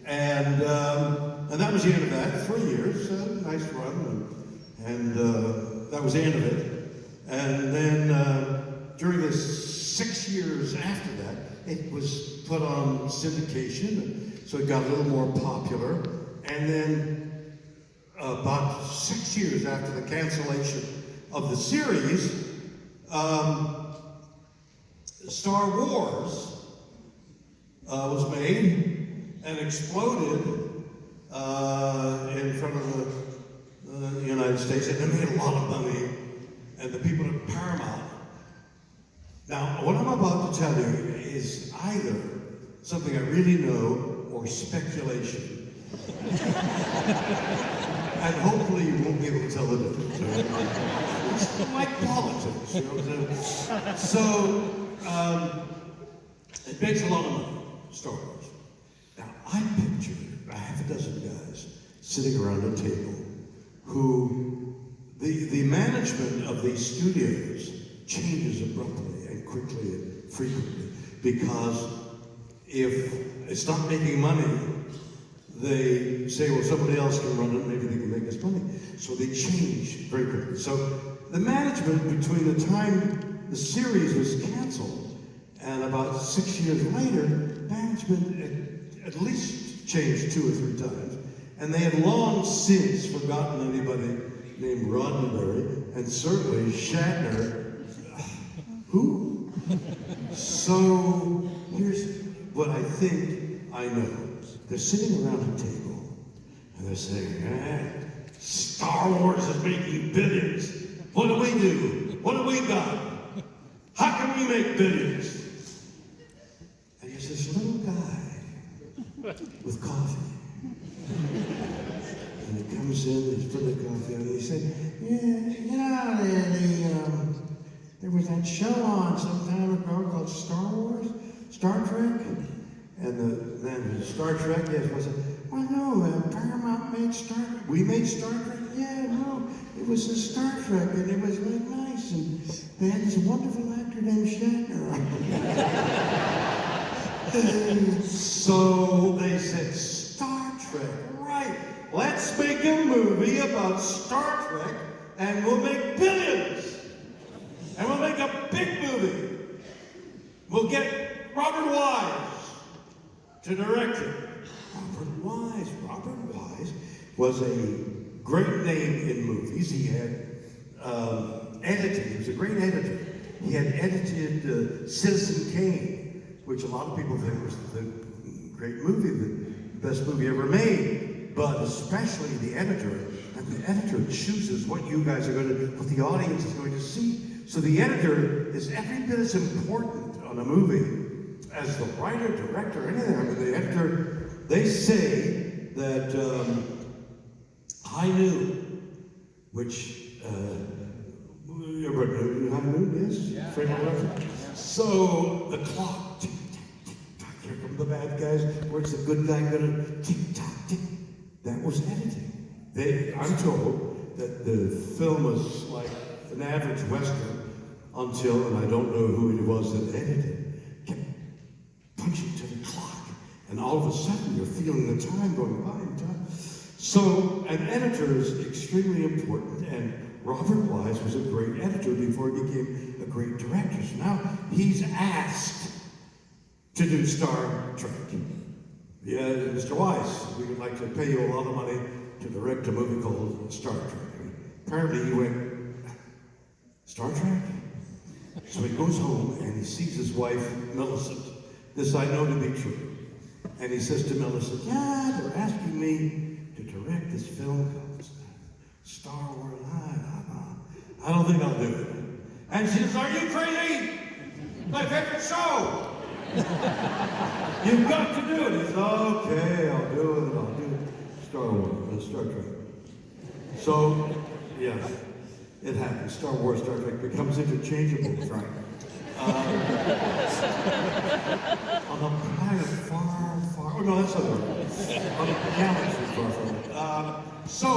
And that was the end of that. 3 years, nice run, and that was the end of it. And then during the 6 years after that, it was put on syndication, so it got a little more popular. And then about 6 years after the cancellation of the series, Star Wars was made and exploded in front of the United States, and it made a lot of money, and the people at Paramount. Now, what I'm about to tell you is either something I really know or speculation. And hopefully you won't be able to tell the difference. It's like politics, you know. So, it makes a lot of money, Star Wars. Now, I picture a half a dozen guys sitting around a table who, the management of these studios changes abruptly and quickly and frequently, because if it's not making money, they say, well, somebody else can run it, maybe they can make us money. So they change very quickly. So the management between the time the series was canceled and about 6 years later, management at least changed 2 or 3 times. And they had long since forgotten anybody named Roddenberry, and certainly Shatner. Who? So here's what I think I know. They're sitting around a table and they're saying, Star Wars is making billions. What do we do? What do we got? How can we make billions? And there's this little guy with coffee. And he comes in, he's putting the coffee on, and he said, there was that show on some time ago called Star Wars, Star Trek. And the man who Star Trek, yes, was it? Well, no, Paramount made Star Trek. We made Star Trek? Yeah, no, it was a Star Trek, and it was really nice. And they had this wonderful actor named Shatner. So they said, Star Trek, right. Let's make a movie about Star Trek, and we'll make billions. And we'll make a big movie. We'll get Robert Wise to direct it. Robert Wise was a great name in movies. He had edited, he was a great editor. He had edited Citizen Kane, which a lot of people think was the great movie, the best movie ever made, but especially the editor. And the editor chooses what you guys are going to, what the audience is going to see. So the editor is every bit as important on a movie as the writer, director, anything. I mean, the editor, they say that High Noon, which, everybody know High Noon is? Yeah. Yeah. So the clock, tick, tick, tick, tock, here come the bad guys, where's the good guy gonna tick, tock, tick? That was editing. I'm told that the film was like an average Western until, and I don't know who it was that edited, kept punching to the clock. And all of a sudden, you're feeling the time going by and time. So an editor is extremely important, and Robert Wise was a great editor before he became a great director. So now he's asked to do Star Trek. Yeah, Mr. Wise, we would like to pay you a lot of money to direct a movie called Star Trek. Apparently he went, Star Trek? So he goes home and he sees his wife, Millicent. This I know to be true. And he says to Millicent, yeah, they're asking me to direct this film called Star Wars. I don't think I'll do it. And she says, are you crazy? My favorite show. You've got to do it. He says, okay, I'll do it. I'll do Star Wars, Star Trek. So, yeah, it happens. Star Wars, Star Trek becomes interchangeable, Frank. On a planet far, far, oh no, that's other. On a galaxy far, far. So,